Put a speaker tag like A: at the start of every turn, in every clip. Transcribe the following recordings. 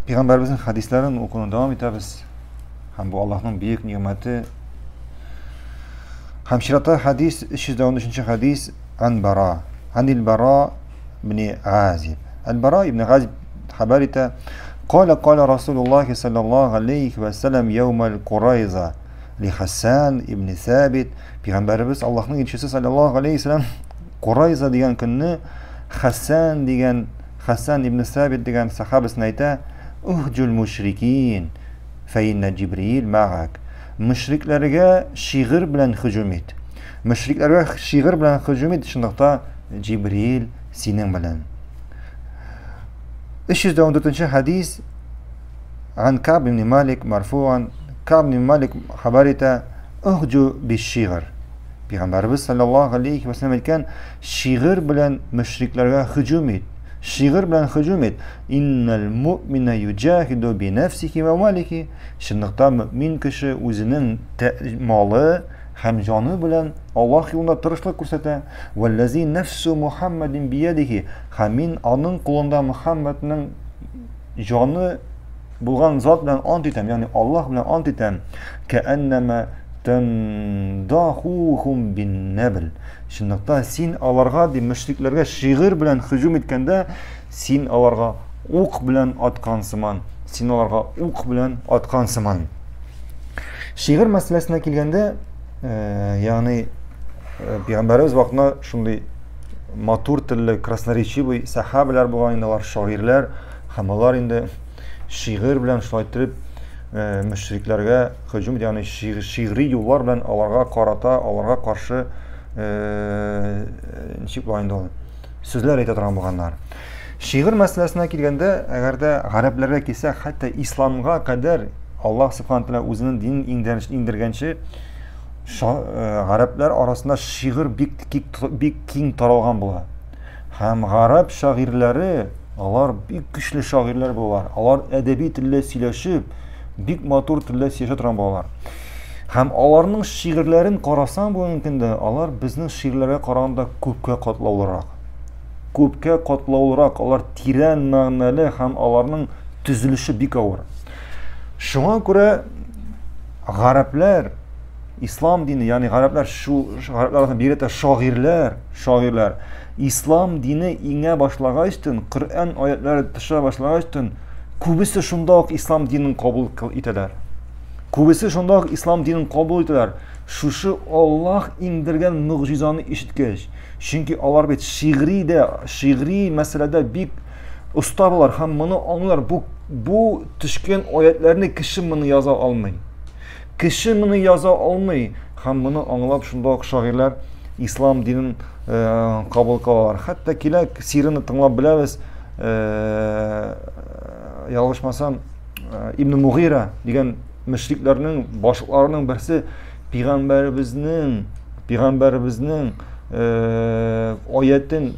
A: Peygamberimizin hadislerini okumaya devam ederiz. Hem bu Allah'ın büyük nimeti. Hemşirata hadis 313. hadis an Bara. Anil Bara bin Azib. Al-Bara ibn Azib haberite قال رسول الله صلى الله عليه وسلم يوم القريظة لحسان ibn Sabit. Peygamberimiz Allah'ın elçisi sallallahu aleyhi ve sellem Qurayza degan kunni Hassan ibn Sabit degan sahabasına ayta uhjul mushrikin fe inne Cibril ma'ak. Müşriklerge şiir bilen hücum et. Müşriklerge şiir bilen hücum et. Şundaqta Cibril senin bilen. 314. hadis an Ka'b ibn Malik marfu'an. Ka'b ibn Malik haberite uhju biş-şiir. Peygamberimiz sallallahu aleyhi ve sellem aytgan şiir bilen müşriklerge hücum et. Şiir bilen hücum et. İnnel mu'mine yucahidu bi nefsihi ve maliki. Şundaqta mümin kişi özünün malı hem canı bilen Allah yolunda tırışlık ko'rsata. Vellezî nefsu Muhammedin biyedihi. Hamin anın kulunda Muhammed'nin canı bulgan zat bilen ant etem. Yani Allah bilen ant etem. Keenneme tendahuhum bin nebl. Şundaqta sin alarga di müşriklerge şiir bilen hücum etkende sin alarga ok bilen atkansıman. Sin alarga ok bilen atkansıman. Şiir meselesine kelgende yani Peygamberimiz vaktında şunday matur tilli krasnorечивый sahabeler bulgan indeler şairler hamalar inde şiir bilen şulaytırıp müşriklerge hücum yani şiiri yollar bilen alarga karata alarga karşı nişip bulgan indeler sözler ayta turan bulganlar. Şiir meselesine kelgende egerde Araplarga kelsek hatta İslamga kadar Allah subhanahu wa taala özünün dinini indirgençe Araplar arasında şiir bik keng taralgan bular. Hem Arap şairleri, alar bik güçlü şairler bular. Alar edebi tille söyleşip, bik matur tille söyleşe turan bular. Hem alarның şiirlerin qarasan bu mümkinde, alar bizning şiirlerge qaraganda köpkə qatlaulıraq. Köpkə qatlaulıraq, alar tiren ma'nali hem alarның tüzülüşü bik ağır. Şuna göre Araplar İslam dini yani Araplar Araplardan bir de şairler İslam dini inge başlagaçtın Kur'an ayetleri dışa başlagaçtın kubisi şundaq İslam dinini kabul iteler. Kubisi şundaq İslam dinini kabul iteler. Şuşu Allah indirgen mucizanı işitkeş. Çünkü alar bet şiiri meselede bir ustalar hem bunu anlar bu düşken ayetlerini kişi bunu yaza almayı. Kişi bunu yaza almayı, hem bunu anlap şundaq şairler İslam dinini kabul kılarlar. Hatta kile sirini tınlap biliriz. Yalışmasam İbn Mughira degan müşriklerinin başlıklarının birisi Peygamberimizin ayetin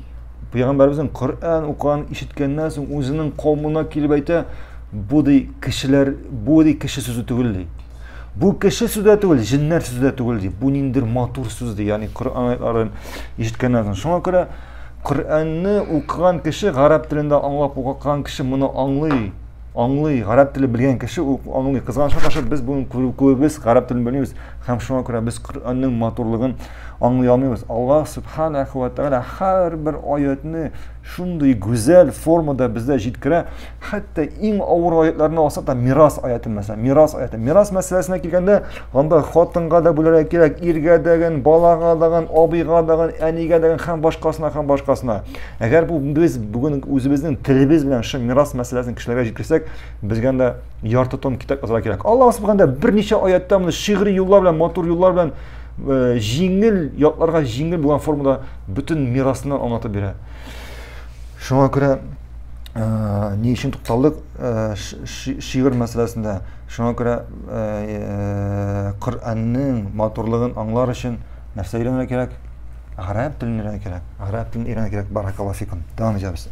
A: Peygamberimizin Kur'an okuyan işitkenden soň özünün kavmuna kelip ayta bu kişi sözü tügül. Bu kişi sözü tügül, jinler sözü tügül. Bu nindir matur sözdü. Yani Kur'an ayetlerini işitkenden soň. Şuna göre Kur'an'ı okuyan kişi Arap dilinde anlap okuyan kişi bunu anlay. Arap dili bilgen kişi anlay. Kızgançlık karşı biz bunu köbüz Arap dilini bilmiyoruz. Hem şuna göre biz Kur'an'ın maturluğunu anlayamıyoruz. Allah subhanahu wa ta'ala her bir ayetini şunday güzel formada bizde jitkire. Hatta en ağır ayetlerini alsak da miras ayeti mesela. Miras meselesine kelgende anda xotınga da bulara kerak, irge degen, balaga degen, abiga degen, aniga degen hem başkasına. Eğer biz bugün özümüzün tilimiz bilen şu miras meselesini kişilere jitkirsek bizgen de yartı ton kitap yazılar kerak. Allah subhanahu wa ta'ala bir neçe ayette bunu şiiri yollar bilen, matur yollar bilen jingil, yatlarga jingil bulan formada bütün mirasından anlatıp bire. Şuna göre ne için tutaldık şiir meselesinde. Şuna göre Kur'an'ın maturluğunu anlar için nefse öğrenmek gerek. Arap dilini öğrenmek gerek. Arap dilini öğrenmek gerek. Barakallahu fikum. Devam edeceğiz.